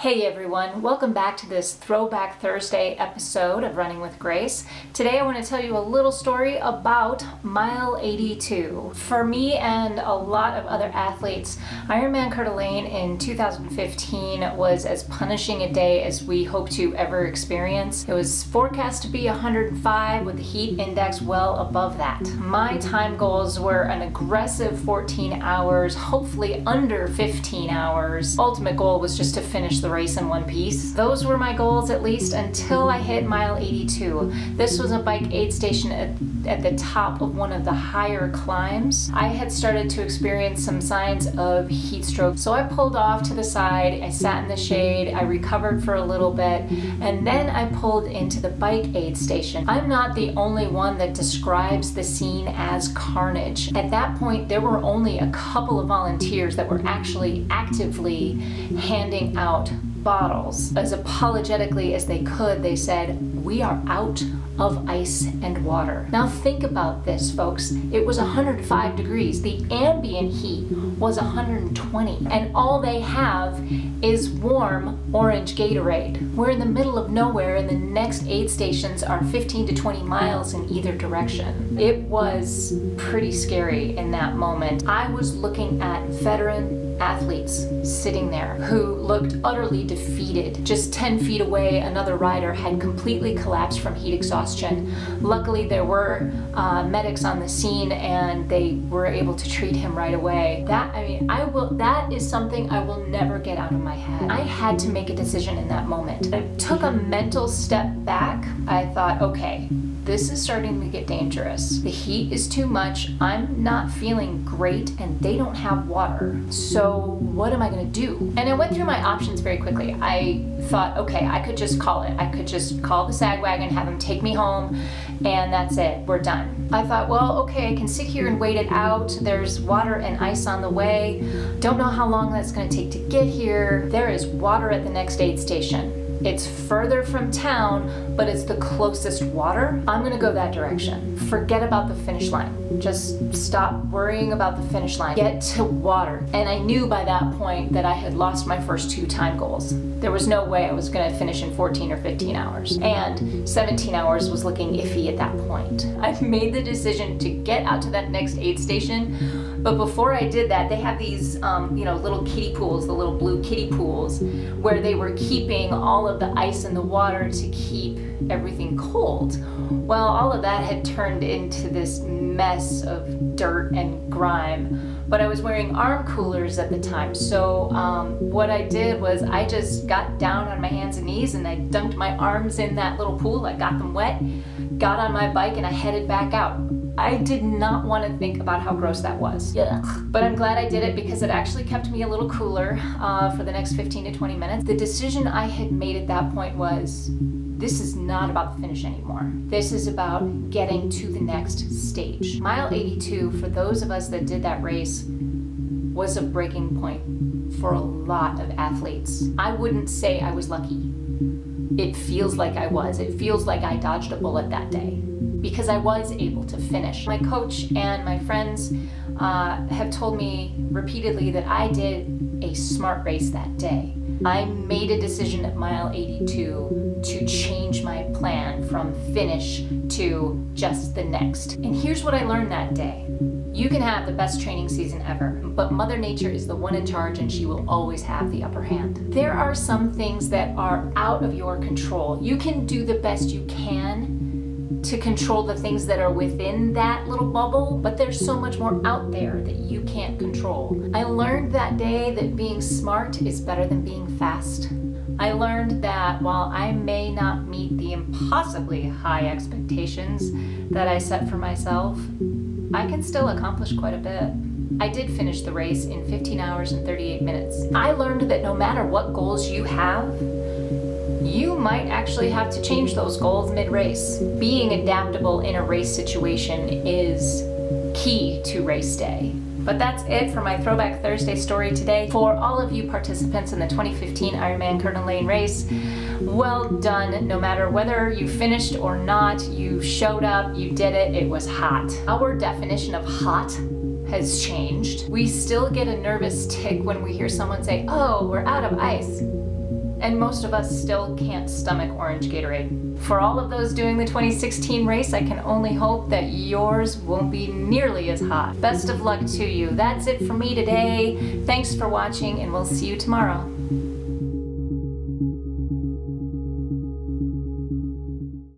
Hey everyone, welcome back to this Throwback Thursday episode of Running with Grace. Today I want to tell you a little story about Mile 82. For me and a lot of other athletes, Ironman Coeur in 2015 was as punishing a day as we hope to ever experience. It was forecast to be 105 with the heat index well above that. My time goals were an aggressive 14 hours, hopefully under 15 hours. Ultimate goal was just to finish the race in one piece. Those were my goals, at least until I hit mile 82. This was a bike aid station at the top of one of the higher climbs. I had started to experience some signs of heat stroke, so I pulled off to the side. I sat in the shade, I recovered for a little bit, and then I pulled into the bike aid station. I'm not the only one that describes the scene as carnage. At that point, there were only a couple of volunteers that were actually actively handing out bottles. As apologetically as they could, they said, "We are out of ice and water." Now think about this, folks. It was 105 degrees. The ambient heat was 120, and all they have is warm orange Gatorade. We're in the middle of nowhere, and the next aid stations are 15 to 20 miles in either direction. It was pretty scary in that moment. I was looking at veteran athletes sitting there who looked utterly defeated. Just 10 feet away, another rider had completely collapsed from heat exhaustion. Luckily, there were medics on the scene, and they were able to treat him right away. That is something I will never get out of my head. I had to make a decision in that moment. I took a mental step back. I thought, okay, this is starting to get dangerous. The heat is too much. I'm not feeling great, and they don't have water. So what am I gonna do? And I went through my options very quickly. I thought, okay, I could just call it. I could just call the sag wagon, have them take me home, and that's it, we're done. I thought, well, okay, I can sit here and wait it out. There's water and ice on the way. Don't know how long that's gonna take to get here. There is water at the next aid station. It's further from town, but it's the closest water. I'm gonna go that direction. Forget about the finish line. Just stop worrying about the finish line. Get to water. And I knew by that point that I had lost my first two time goals. There was no way I was gonna finish in 14 or 15 hours. And 17 hours was looking iffy at that point. I made the decision to get out to that next aid station. But before I did that, they have these little kiddie pools, the little blue kiddie pools, where they were keeping all of the ice and the water to keep everything cold. Well, all of that had turned into this mess of dirt and grime, but I was wearing arm coolers at the time. So what I did was I just got down on my hands and knees and I dunked my arms in that little pool. I got them wet, got on my bike, and I headed back out. I did not want to think about how gross that was. Yeah. But I'm glad I did it because it actually kept me a little cooler for the next 15 to 20 minutes. The decision I had made at that point was, this is not about the finish anymore. This is about getting to the next stage. Mile 82, for those of us that did that race, was a breaking point for a lot of athletes. I wouldn't say I was lucky. It feels like I was. It feels like I dodged a bullet that day, because I was able to finish. My coach and my friends have told me repeatedly that I did a smart race that day. I made a decision at mile 82 to change my plan from finish to just the next. And here's what I learned that day. You can have the best training season ever, but Mother Nature is the one in charge, and she will always have the upper hand. There are some things that are out of your control. You can do the best you can to control the things that are within that little bubble, but there's so much more out there that you can't control. I learned that day that being smart is better than being fast. I learned that while I may not meet the impossibly high expectations that I set for myself, I can still accomplish quite a bit. I did finish the race in 15 hours and 38 minutes. I learned that no matter what goals you have, you might actually have to change those goals mid-race. Being adaptable in a race situation is key to race day. But that's it for my Throwback Thursday story today. For all of you participants in the 2015 Ironman Coeur race, well done. No matter whether you finished or not, you showed up, you did it, it was hot. Our definition of hot has changed. We still get a nervous tick when we hear someone say, "Oh, we're out of ice." and most of us still can't stomach orange Gatorade. For all of those doing the 2016 race, I can only hope that yours won't be nearly as hot. Best of luck to you. That's it for me today. Thanks for watching, and we'll see you tomorrow.